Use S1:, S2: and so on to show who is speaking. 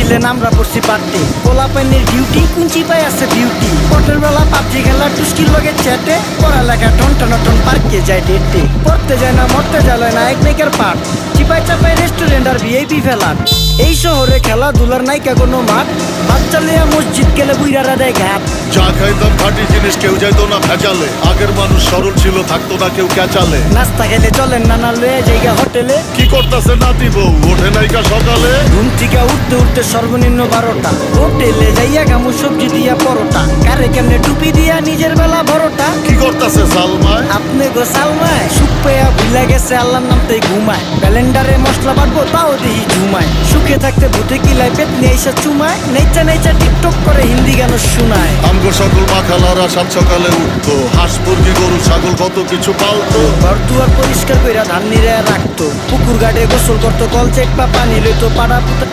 S1: টেবিলে আমরা পড়ছি পার্টি পোলা পাইনের ডিউটি কুঞ্চি পাই আছে বিউটি পটের বেলা পাবজি খেলা টুস্কির লগে চ্যাটে পড়ালেখা টন টন পার্কে যায় ডেটে পড়তে যায় না মরতে যায় না এক নাইকার পাট চিপাই চাপাই রেস্টুরেন্ট আর ভিআইপি ফেলার এই শহরে খেলাধুলার নাইকা কোনো মাঠ বাচ্চা লিয়া মসজিদ গেলে বুইরারা দেয় ঘাট
S2: চা খাইতাম খাঁটি জিনিস কেউ যাইতো না ভেজালে আগের মানুষ সরল ছিল থাকতো না কেউ ক্যাচালে
S1: নাস্তা খেলে চলেন নানা লয়ে জায়গা হোটেলে
S2: কি করতেছে নাতি বউ ওঠে নাইকা সকালে
S1: ঘুম থেকে উঠতে উঠতে সর্বনিম্ন 12টা হোটেলে যাইয়া গামু সবজি দিয়া পরোটা কারে কেমনে টুপি দিয়া নিজের বেলা বড়টা
S2: কি করতেছে সালমায়
S1: আপনি গো সালমায় সুখ পেয়া ভুলে গেছে আল্লাহর নামতেই ঘুমায় ব্যালেন্ডারে মশলা বাটবো তাও দেখি ঝুমায় সুখে থাকতে ভূতে কিলায় পেট নিয়ে এসে চুমায় নেচা টিকটক করে হিন্দি গান শোনায়
S2: আমগো সকল মাখালারা সাত সকালে উঠতো হাঁস মুরগি গরু ছাগল কত কিছু পালতো
S1: ঘর দুয়ার পরিষ্কার কইরা ধান নিরে রাখতো পুকুর ঘাটে গোসল করতো কল চেক বা পানি লইতো পাড়া পুতা